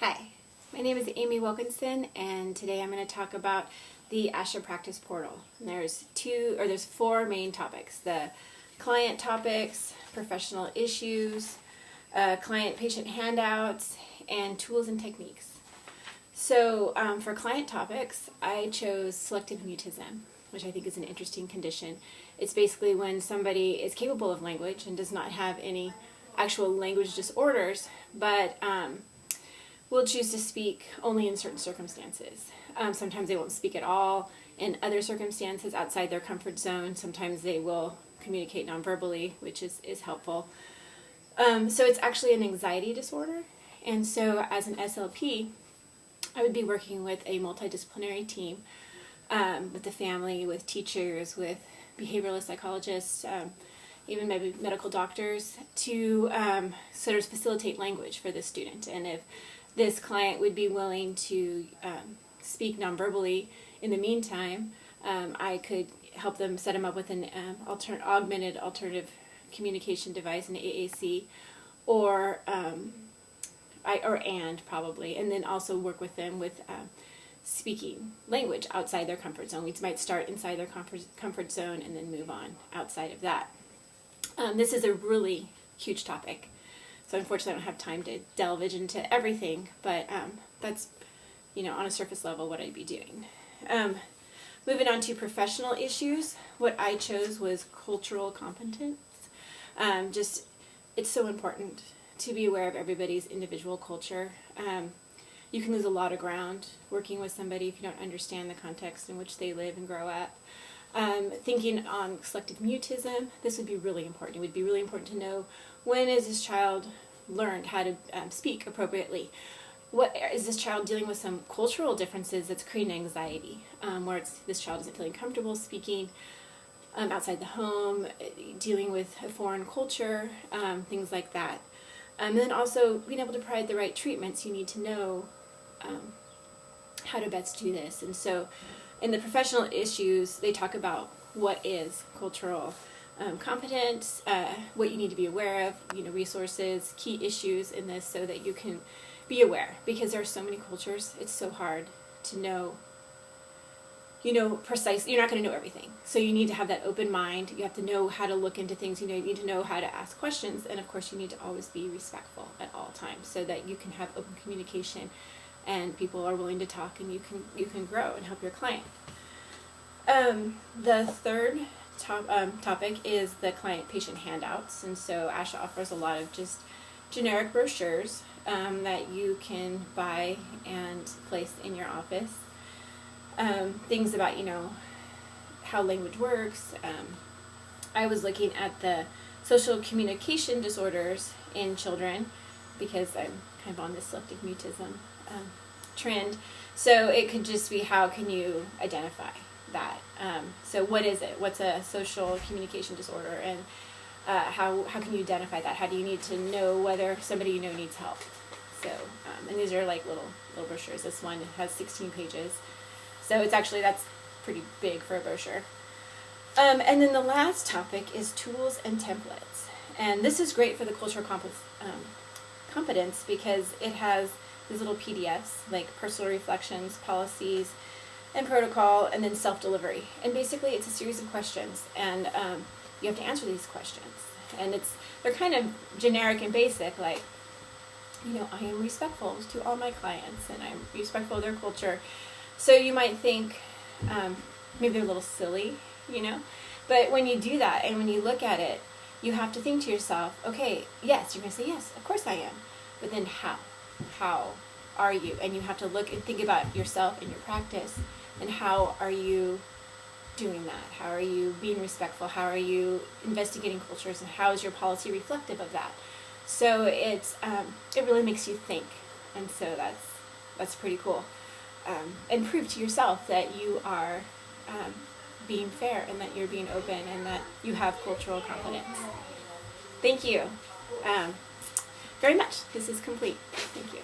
Hi, my name is Amy Wilkinson, and today I'm going to talk about the ASHA Practice Portal. And there's four main topics: the client topics, professional issues, client-patient handouts, and tools and techniques. So for client topics, I chose selective mutism, which I think is an interesting condition. It's basically when somebody is capable of language and does not have any actual language disorders, but will choose to speak only in certain circumstances. Sometimes they won't speak at all. In other circumstances outside their comfort zone, sometimes they will communicate nonverbally, which is helpful. So it's actually an anxiety disorder. And so as an SLP, I would be working with a multidisciplinary team, with the family, with teachers, with behavioralist psychologists, even maybe medical doctors, to sort of facilitate language for the student. And if this client would be willing to speak nonverbally in the meantime, I could help them set them up with an augmented alternative communication device, an AAC, or probably, and then also work with them with speaking language outside their comfort zone. We might start inside their comfort zone and then move on outside of that. This is a really huge topic. So unfortunately I don't have time to delve into everything, but that's, on a surface level what I'd be doing. Moving on to professional issues, what I chose was cultural competence. It's so important to be aware of everybody's individual culture. You can lose a lot of ground working with somebody if you don't understand the context in which they live and grow up. Thinking on selective mutism, this would be really important. It would be really important to know, when is this child learned how to speak appropriately? What is this child dealing with some cultural differences that's creating anxiety, where this child isn't feeling comfortable speaking outside the home, dealing with a foreign culture, things like that. And then also being able to provide the right treatments. You need to know how to best do this. And so in the professional issues, they talk about what is cultural competence, what you need to be aware of, resources, key issues in this, so that you can be aware, because there are so many cultures. It's so hard to know, precisely. You're not going to know everything. So you need to have that open mind. You have to know how to look into things. You need to know how to ask questions. And of course, you need to always be respectful at all times, so that you can have open communication and people are willing to talk, and you can grow and help your client. The third topic is the client-patient handouts. And so ASHA offers a lot of just generic brochures that you can buy and place in your office. Things about, how language works. I was looking at the social communication disorders in children, because I'm kind of on this selective mutism trend. So it could just be, how can you identify that? So what is it? What's a social communication disorder? And how can you identify that? How do you need to know whether somebody needs help? So, and these are like little brochures. This one has 16 pages. So that's pretty big for a brochure. And then the last topic is tools and templates. And this is great for the cultural competence, because it has these little PDFs, like personal reflections, policies, and protocol, and then self-delivery. And basically it's a series of questions, and you have to answer these questions. And they're kind of generic and basic, like, I am respectful to all my clients, and I'm respectful of their culture. So you might think maybe they're a little silly, but when you do that and when you look at it, you have to think to yourself, okay, yes, you're going to say, yes, of course I am. But then how? How are you? And you have to look and think about yourself and your practice, and how are you doing that? How are you being respectful? How are you investigating cultures, and how is your policy reflective of that? So it really makes you think, and so that's pretty cool. And prove to yourself that you are being fair, and that you're being open, and that you have cultural competence. Thank you very much. This is complete. Thank you.